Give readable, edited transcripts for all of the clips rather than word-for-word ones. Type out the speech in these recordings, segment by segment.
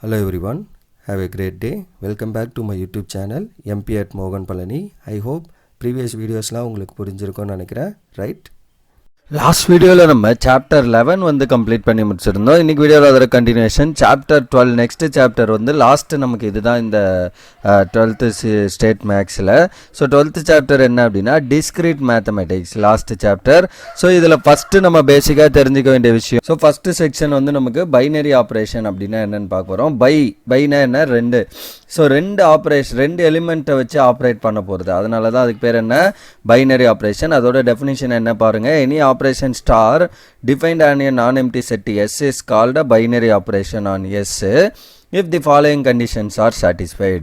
Hello everyone, have a great day. Welcome back to my YouTube channel MP at Mogan Palani. I hope previous videosலாம் உங்களுக்கு புரிஞ்சிருக்கும்னு நினைக்கிறேன், right? Last வீடியோவில் நம்ம chapter 11 வந்து complete பண்ணி முடிச்சிருந்தோம். இன்றைக்கி வீடியோவில் அதோட கண்டினியூஷன் சாப்டர் 12. நெக்ஸ்ட் சாப்டர் வந்து லாஸ்ட்டு நமக்கு இதுதான் இந்த 12th ஸ்டேட் மேக்ஸில். ஸோ 12th சாப்டர் என்ன அப்படின்னா discrete mathematics last chapter. So இதில் ஃபஸ்ட்டு நம்ம பேசிக்காக தெரிஞ்சுக்க வேண்டிய விஷயம். ஸோ ஃபஸ்ட்டு செக்ஷன் வந்து நமக்கு பைனரி ஆப்ரேஷன் அப்படின்னா என்னென்னு பார்க்க போகிறோம். பைனா என்ன, ரெண்டு. ஸோ ரெண்டு எலிமெண்ட்டை வச்சு ஆப்ரேட் பண்ண போகிறது, அதனால தான் அதுக்கு பேர் என்ன, பைனரி ஆப்ரேஷன். அதோட டெஃபினிஷன் என்ன பாருங்கள். Any operation star defined on a non-empty set S is called a binary operation on S if the following conditions are satisfied.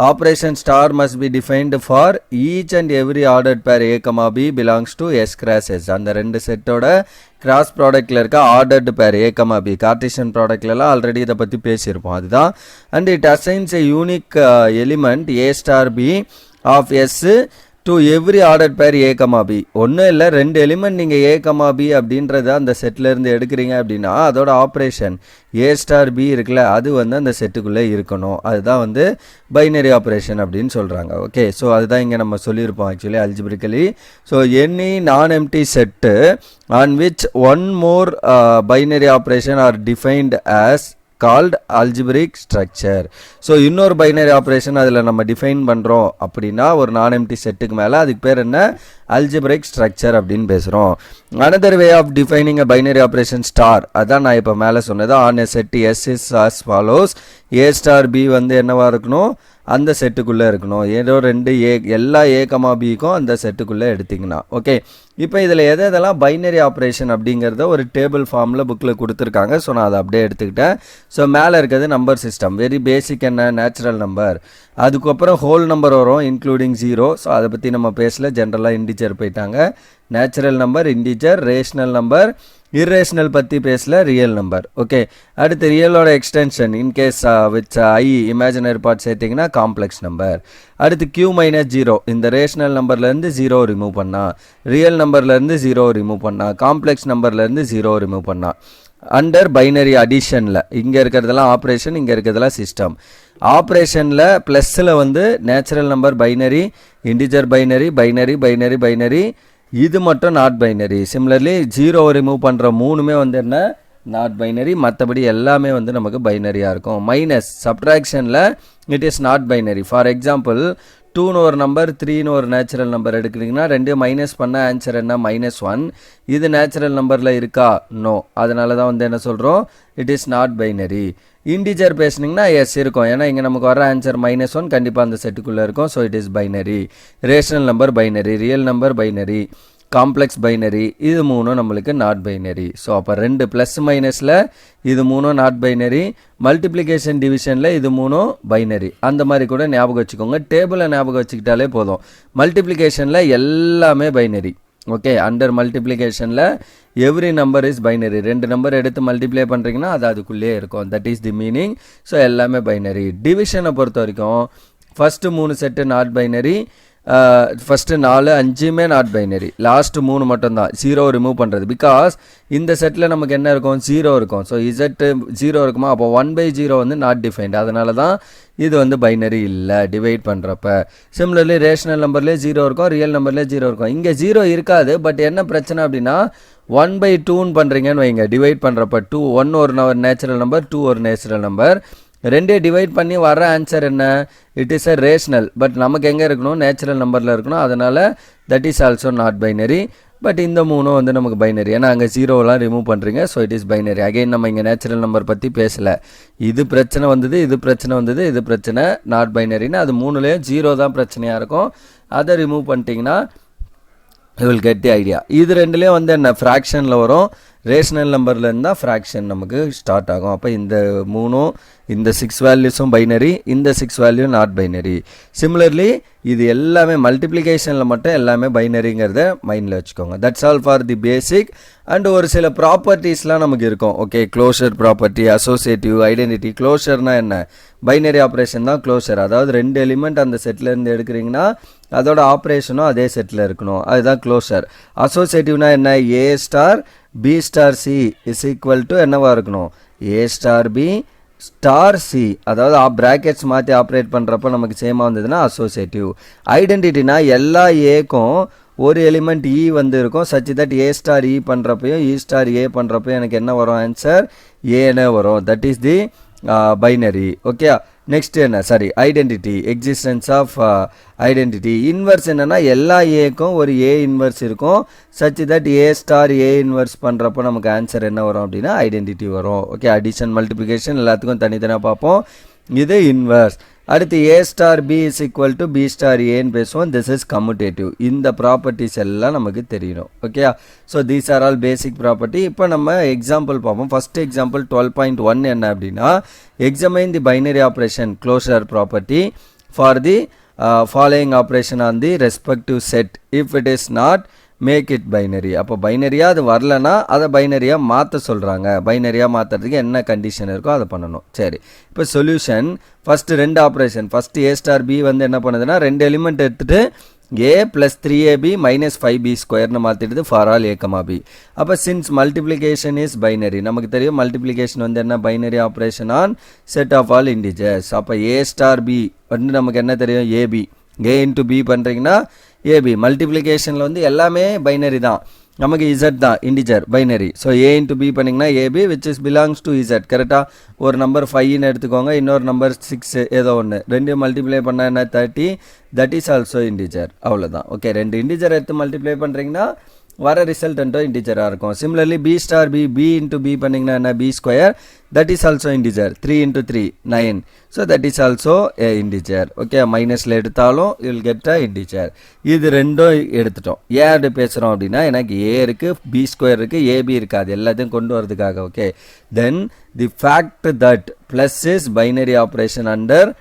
Operation star must be defined for each and every ordered pair A, B belongs to S cross S. அந்த ரெண்டு செட்டோட cross ப்ராடக்டில் இருக்க ordered pair A, B Cartesian ப்ராடக்ட்லாம் already இதை பற்றி பேசியிருப்போம், அதுதான். And it assigns a unique element A star B of S to every order pair A, B. ஒன்றும் இல்லை, ரெண்டு எலிமெண்ட் நீங்கள் A, B அப்படின்றத அந்த செட்டிலேருந்து எடுக்கிறீங்க அப்படின்னா அதோட ஆப்ரேஷன் A ஸ்டார் B இருக்குல்ல, அது வந்து அந்த செட்டுக்குள்ளே இருக்கணும். அதுதான் வந்து பைனரி ஆப்ரேஷன் அப்படின்னு சொல்கிறாங்க. ஓகே, ஸோ அதுதான் இங்கே நம்ம சொல்லியிருப்போம் actually algebraically. So any non empty set on which one more binary operation are defined as called algebraic structure. So இன்னொரு பைனரி ஆப்ரேஷன் அதில் நம்ம டிஃபைன் பண்ணுறோம் அப்படின்னா ஒரு நான் எம்டி செட்டுக்கு மேலே அதுக்கு பேர் என்ன, அல்ஜிபிரிக் ஸ்ட்ரக்சர் அப்படின்னு பேசுகிறோம். Another way of defining a binary operation star, அதான் நான் இப்போ மேலே சொன்னது. On a set S is as follows. A star B வந்து என்னவாக இருக்கணும், அந்த செட்டுக்குள்ளே இருக்கணும். ஏதோ ரெண்டு எல்லா A, Bக்கும் அந்த செட்டுக்குள்ளே எடுத்திங்கன்னா ஓகே. இப்போ இதில் எதெல்லாம் பைனரி ஆப்ரேஷன் அப்படிங்கிறத ஒரு டேபிள் ஃபார்மில் புக்கில் கொடுத்துருக்காங்க. ஸோ நான் அதை அப்படியே எடுத்துக்கிட்டேன். ஸோ மேலே இருக்கிறது நம்பர் சிஸ்டம், வெரி பேசிக். என்ன, நேச்சுரல் நம்பர். அதுக்கப்புறம் ஹோல் நம்பர் வரும் இன்க்ளூடிங் 0. ஸோ அதை பற்றி நம்ம பேசல, ஜென்ரலாக இன்டிஜர் போயிட்டாங்க. Natural number, integer, rational number, irrational பற்றி பேசல, ரியல் நம்பர். ஓகே, அடுத்து ரியலோட extension in case with I imaginary part சேர்த்திங்கன்னா காம்ப்ளெக்ஸ் நம்பர். அடுத்து Q-0, இந்த ரேஷனல் நம்பர்லேருந்து 0 ரிமூவ் பண்ணால், ரியல் நம்பர்லேருந்து 0 ரிமூவ் பண்ணால், காம்ப்ளெக்ஸ் நம்பர்லேருந்து 0 ரிமூவ் பண்ணால். அண்டர் பைனரி அடிஷனில் இங்கே இருக்கிறதெல்லாம் ஆப்ரேஷன், இங்கே இருக்கிறதெல்லாம் சிஸ்டம். ஆப்ரேஷனில் ப்ளஸில் வந்து natural number binary, integer binary, binary binary binary, இது மட்டும் நாட் பைனரி. சிமிலர்லி 0 ரிமூவ் பண்ணுற மூணுமே வந்து என்ன, நாட் பைனரி. மற்றபடி எல்லாமே வந்து நமக்கு பைனரியாக இருக்கும். மைனஸ் சப்ட்ராக்ஷனில் it is not binary. For example 2ன்னு ஒரு நம்பர், 3ன்னு ஒரு நேச்சுரல் நம்பர் எடுக்கிறீங்கன்னா ரெண்டு மைனஸ் பண்ண ஆன்சர் என்ன, -1. இது நேச்சுரல் நம்பரில் இருக்கா, நோ. அதனால தான் வந்து என்ன சொல்கிறோம், it is not binary. Integer பேசுனீங்கன்னா எஸ் இருக்கும், ஏன்னா இங்கே நமக்கு வர ஆன்சர் -1 கண்டிப்பாக அந்த செட்டுக்குள்ளே இருக்கும். So it is binary. Rational number binary, real number binary, complex binary, இது மூணும் நம்மளுக்கு நாட் பைனரி. ஸோ அப்போ ரெண்டு ப்ளஸ் மைனஸில் இது மூணும் நாட் பைனரி, மல்டிப்ளிகேஷன் டிவிஷனில் இது மூணும் பைனரி. அந்த மாதிரி கூட ஞாபகம் வச்சுக்கோங்க, டேபிளை ஞாபகம் வச்சுக்கிட்டாலே போதும். மல்டிப்ளிகேஷனில் எல்லாமே பைனரி. ஓகே, அண்டர் மல்டிப்ளிகேஷனில் எவ்ரி நம்பர் இஸ் பைனரி. ரெண்டு நம்பர் எடுத்து மல்டிப்ளை பண்ணுறீங்கன்னா அது அதுக்குள்ளேயே இருக்கும், that is the meaning. So எல்லாமே பைனரி. டிவிஷனை பொறுத்த வரைக்கும் first 3 set not binary, first 4, 5மே நாட் பைனரி, லாஸ்ட்டு 3 மட்டும்தான் 0 ரிமூவ் பண்ணுறது. பிகாஸ் இந்த செட்டில் நமக்கு என்ன இருக்கும், 0 இருக்கும். ஸோ இசட்டு 0 இருக்குமா, அப்போ 1/0 வந்து நாட் டிஃபைன்ட். அதனால தான் இது வந்து பைனரி இல்லை டிவைட் பண்ணுறப்ப. சிமிலர்லி ரேஷனல் நம்பர்லேயே 0 இருக்கும், ரியல் நம்பர்லேயே 0 இருக்கும். இங்கே 0 இருக்காது, பட் என்ன பிரச்சனை அப்படின்னா 1/2ன்னு பண்ணுறீங்கன்னு வைங்க, டிவைட் பண்ணுறப்ப 2, 1 ஒரு நேச்சுரல் நம்பர், 2 ஒரு நேச்சுரல் நம்பர், ரெண்டே டிவைட் பண்ணி வர ஆன்சர் என்ன, it is a rational. But நமக்கு எங்கே இருக்கணும், நேச்சுரல் நம்பரில் இருக்கணும். அதனால் that is also not binary. But இந்த மூணும் வந்து நமக்கு பைனரி, ஏன்னா அங்கே 0லாம் ரிமூவ் பண்ணுறீங்க. So it is binary. Again நம்ம இங்கே நேச்சுரல் நம்பர் பற்றி பேசலை. இது பிரச்சனை வந்தது, இது பிரச்சனை வந்தது, இது பிரச்சனை நாட் பைனரின்னு. அது மூணுலேயும் 0 தான் பிரச்சனையாக இருக்கும். அதை ரிமூவ் பண்ணிட்டீங்கன்னா you will get the idea. இது ரெண்டுலேயும் வந்து என்ன, ஃப்ராக்ஷனில் வரும். ரேஷனல் நம்பர்லேருந்து தான் ஃப்ராக்ஷன் நமக்கு ஸ்டார்ட் ஆகும். அப்போ இந்த மூணும், இந்த 6 வேல்யூஸும் பைனரி, இந்த 6 வேல்யூ நாட் பைனரி. சிமிலர்லி இது எல்லாமே மல்டிப்ளிகேஷனில் மட்டும் எல்லாமே பைனரிங்கிறத மைண்டில் வச்சுக்கோங்க. That's all for the basic. And ஒரு சில ப்ராப்பர்ட்டிஸ்லாம் நமக்கு இருக்கும். Okay, closure property, associative, identity. க்ளோஷர்னால் என்ன, பைனரி ஆப்ரேஷன் தான் க்ளோஷர். அதாவது ரெண்டு எலிமெண்ட் அந்த செட்டிலேருந்து எடுக்கிறீங்கன்னா அதோட ஆப்ரேஷனும் அதே செட்டில் இருக்கணும், அதுதான் க்ளோஷர். அசோசியேட்டிவ்னா என்ன, A star B star C is equal to என்னவாக இருக்கணும், A star B star C, அதாவது ப்ராக்கெட்ஸ் மாற்றி ஆப்ரேட் பண்ணுறப்போ நமக்கு சேமாக வந்ததுன்னா அசோசியேட்டிவ். ஐடென்டிட்டினா எல்லா ஏக்கும் ஒரு எலிமெண்ட் இ வந்து இருக்கும், such that A star E பண்ணுறப்பையும் இ ஸ்டார் ஏ பண்ணுறப்பையும் எனக்கு என்ன வரும், ஆன்சர் ஏன்னு வரும். That is the binary. Okay, next என்ன, sorry, identity, existence of identity. Inverse என்னென்னா எல்லா ஏக்கும் ஒரு ஏ இன்வர்ஸ் இருக்கும், such that A star A inverse பண்ணுறப்போ நமக்கு ஆன்சர் என்ன வரும் அப்படின்னா ஐடென்டிட்டி வரும். ஓகே, அடிஷன் மல்டிப்ளிகேஷன் எல்லாத்துக்கும் தனித்தனியாக பார்ப்போம். இது இன்வர்ஸ். அடுத்து A star B is equal to B star A பேசுவோம். This is commutative. இந்த ப்ராப்பர்ட்டிஸ் எல்லாம் நமக்கு தெரியணும். Okay, so these are all basic property. இப்போ நம்ம எக்ஸாம்பிள் பார்ப்போம். ஃபஸ்ட் எக்ஸாம்பிள் 12.1 என்ன அப்படின்னா, examine the binary operation closure property for the following operation on the respective set if it is not make it binary. அப்போ பைனரியாக அது வரலன்னா அதை பைனரியாக மாற்ற சொல்கிறாங்க. பைனரியாக மாற்றுறதுக்கு என்ன கண்டிஷன் இருக்கோ அதை பண்ணணும். சரி, இப்போ சொல்யூஷன் ஃபஸ்ட்டு ரெண்டு operation. First A star B வந்து என்ன பண்ணுதுன்னா ரெண்டு எலிமெண்ட் எடுத்துகிட்டு a plus 3ab minus 5b ஸ்கொயர்னு மாற்றிடுது ஃபார் ஆல் a, b. அப்போ சின்ஸ் மல்டிப்ளிகேஷன் இஸ் பைனரி, நமக்கு தெரியும் மல்டிப்ளிகேஷன் வந்து என்ன, binary operation on set of all integers. அப்போ a ஸ்டார் b வந்து நமக்கு என்ன தெரியும், ab. a இன்ட்டு b பண்ணுறீங்கன்னா ab. மல்டிப்ளிகேஷனில் வந்து எல்லாமே பைனரி தான், நமக்கு z தான் integer binary. So a into b பண்ணிங்கன்னா ab which is belongs to z. கரெக்டாக ஒரு நம்பர் 5ன்னு எடுத்துக்கோங்க, இன்னொரு நம்பர் 6 ஏதோ ஒன்று, ரெண்டையும் மல்டிப்ளை பண்ணால் என்ன 30, தட் இஸ் ஆல்சோ இண்டிஜர். அவ்வளோதான். ஓகே, ரெண்டு இண்டிஜர் எடுத்து மல்டிப்ளை பண்ணுறீங்கன்னா வர ரிசல்டன்ட்டோ இண்டிஜராக இருக்கும். Similarly b star b, b into b பண்ணிங்கன்னா என்ன, b square, that is also integer. 3 into 3 9, so that is also a integer. Okay, மைனஸில் எடுத்தாலும் you will get a integer. இது ரெண்டும் எடுத்துட்டோம். ஏன் அப்படி பேசுகிறோம் அப்படின்னா, எனக்கு ஏ இருக்குது, பி ஸ்கொயர் இருக்குது, ஏபி இருக்குது, அது எல்லாத்தையும் கொண்டு வரதுக்காக. Okay, then the fact that plus is binary operation under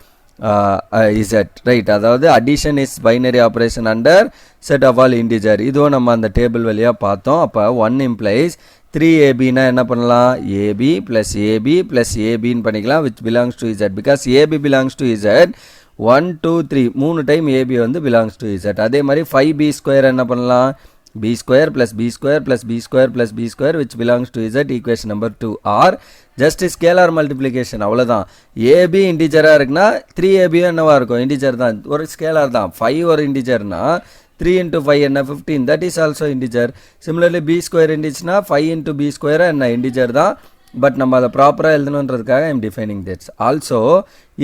z, right. அதாவது addition is binary operation under set of all integer. இதுவும் நம்ம அந்த டேபிள் வழியாக பார்த்தோம். அப்போ 1 இம்ப்ளைஸ் 3ab என்ன பண்ணலாம், ab plus ab plus abன்னு பண்ணிக்கலாம், which belongs to z, because ab belongs to z. 1 2 3 3 time ab வந்து belongs to z. அதே மாதிரி 5b ஸ்கொயர் என்ன பண்ணலாம், b square plus b square plus b square plus b square which belongs to z, equation number 2. or just scalar multiplication. அவ்வளோதான். ab இண்டிஜராக இருக்குன்னா 3ab என்னவா இருக்கும், integer தான், ஒரு ஸ்கேலார் தான். 5 ஒரு இண்டிஜர்னா 3 into 5 என்ன 15, that is also integer. Similarly b square இருந்துச்சுன்னா 5 into b square என்ன இண்டிஜர் தான். பட் நம்ம அதை ப்ராப்பராக எழுதணுன்றதுக்காக ஐ எம் டிஃபைனிங் திட்ஸ். Also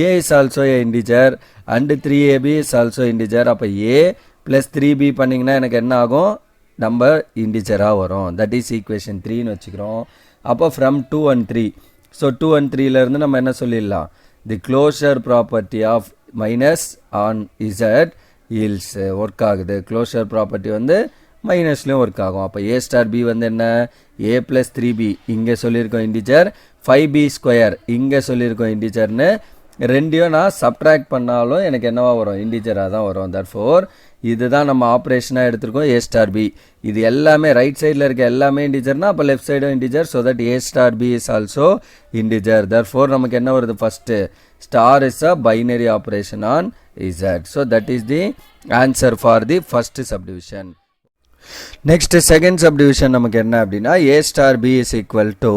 a is also a integer and 3ab is also integer. அப்போ a plus 3b பண்ணிங்கன்னா எனக்கு என்ன ஆகும், நம்பர் இண்டிஜராக வரும். தட் இஸ் ஈக்குவேஷன் 3ன்னு வச்சுக்கிறோம். அப்போ ஃப்ரம் 2 and 3, ஸோ 2 and 3லேருந்து நம்ம என்ன சொல்லிடலாம், the closure property of minus on Z ஈல்ஸ் ஒர்க் ஆகுது. க்ளோஷர் ப்ராப்பர்ட்டி வந்து மைனஸ்லேயும் ஒர்க் ஆகும். அப்போ ஏ ஸ்டார் பி வந்து என்ன, a plus 3b இங்கே சொல்லியிருக்கோம் இண்டிஜர், 5b ஸ்கொயர் இங்கே சொல்லியிருக்கோம் இண்டிஜர்னு, ரெண்டையும் நான் சப்ட்ராக்ட் பண்ணாலும் எனக்கு என்னவா வரும், இண்டிஜராக தான் வரும். தட்ஃபோர் இதுதான் நம்ம ஆப்ரேஷனாக எடுத்திருக்கோம் ஏ ஸ்டார் பி. இது எல்லாமே ரைட் சைடில் இருக்க எல்லாமே இண்டிஜர்னா அப்போ லெஃப்ட் சைடும் integer. So that A star B is also integer. Therefore நமக்கு என்ன வருது, first star is a binary operation on Z. So that is the answer for the first subdivision. Next second subdivision நமக்கு என்ன அப்படின்னா, a star b is equal to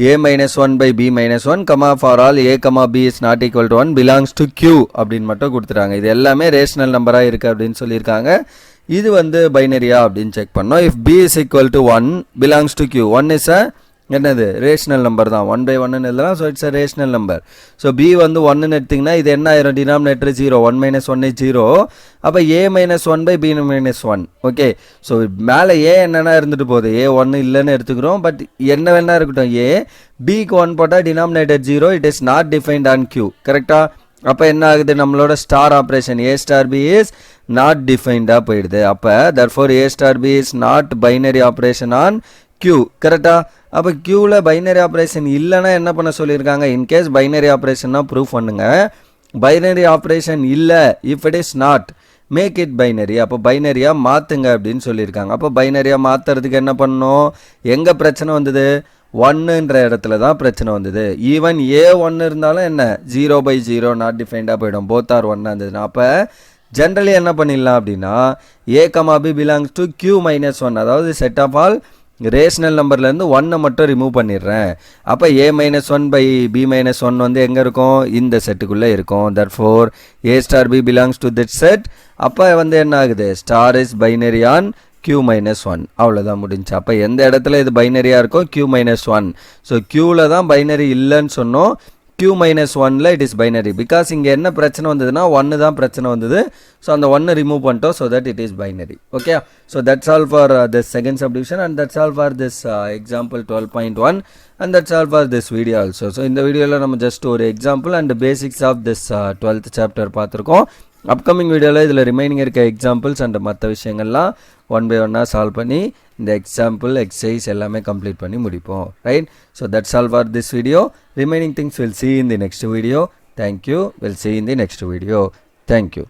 a minus 1 by b minus 1 comma for all a comma b is not equal to 1 belongs to q அப்படின்னு மட்டும் கொடுத்துட்டாங்க. இது எல்லாமே rational நம்பராக இருக்குது அப்படின்னு சொல்லியிருக்காங்க. இது வந்து பைனரியா அப்படின்னு செக் பண்ணோம். if b is equal to 1 belongs to q, 1 is a என்னது ரேஷனல் நம்பர் தான், 1 by 1 எழுதலாம். So it's a rational number. So b வந்து 1ன்னு எடுத்திங்கன்னா இது என்ன ஆயிரும், டினாமினேட்டர் 0, 1 minus 1 is 0. அப்போ a minus 1 by b minus 1. Okay, so மேலே a என்னென்னா இருந்துட்டு போகுது, a 1 இல்லைன்னு எடுத்துக்கிறோம். பட் என்ன வேணா இருக்கட்டும், a bக்கு 1 போட்டால் denominator 0, it is not defined on q. கரெக்டாக? அப்போ என்ன ஆகுது, நம்மளோட star operation a star b is not டிஃபைன்டாக போயிடுது. அப்போ therefore a star b is not binary operation on q. கரெக்டாக? அப்போ க்யூவில் பைனரி ஆப்ரேஷன் இல்லைன்னா என்ன பண்ண சொல்லியிருக்காங்க, இன்கேஸ் பைனரி ஆப்ரேஷன்னா ப்ரூஃப் பண்ணுங்க. பைனரி ஆப்ரேஷன் இல்லை, if it is not make it binary, அப்போ பைனரியாக மாற்றுங்க அப்படின்னு சொல்லியிருக்காங்க. அப்போ பைனரியாக மாற்றுறதுக்கு என்ன பண்ணணும், எங்கே பிரச்சனை வந்தது, 1ன்ற இடத்துல தான் பிரச்சனை வந்தது. ஈவன் a 1 இருந்தாலும் என்ன 0/0 நாட் டிஃபைன்டாக போயிடும், போத் ஆர் 1 இருந்ததுன்னா. அப்போ ஜென்ரலி என்ன பண்ணிடலாம் அப்படின்னா, a, b belongs to q minus 1, அதாவது செட் ஆஃப் ஆல் ரேஷனல் நம்பர்லேருந்து 1 மட்டும் ரிமூவ் பண்ணிடுறேன். அப்போ a-1/b-1 வந்து எங்கே இருக்கும், இந்த செட்டுக்குள்ளே இருக்கும். therefore a star b belongs to that set. அப்போ வந்து என்ன ஆகுது, star is binary on q-1. அவ்வளோதான் முடிஞ்சு. அப்போ எந்த இடத்துல இது பைனரியாக இருக்கும், q-1. ஸோ க்யூவில் தான் பைனரி இல்லைன்னு சொன்னோம், q-1ல இட் இஸ் பைனரி. பிகாஸ் இங்கே என்ன பிரச்சனை வந்ததுன்னா 1 தான் பிரச்சனை வந்தது. ஸோ அந்த 1 ரிமூவ் பண்ணிட்டோம், so that it is binary. Okay, so that's all for this second subdivision and that's all for this example 12.1 and that's all for this video also. So இந்த வீடியோவில் நம்ம ஜஸ்ட் ஒரு example and basics of this 12th chapter பார்த்துருக்கோம். Upcoming வீடியோவில் இதில் remaining இருக்க examples and மற்ற விஷயங்கள்லாம் 1 by 1 சால்வ் பண்ணி இந்த எக்ஸாம்பிள் எக்ஸசைஸ் எல்லாமே கம்ப்ளீட் பண்ணி முடிப்போம். Right, so that's all for this video. Remaining things will see in the next video. Thank you. We'll see in the next video. Thank you.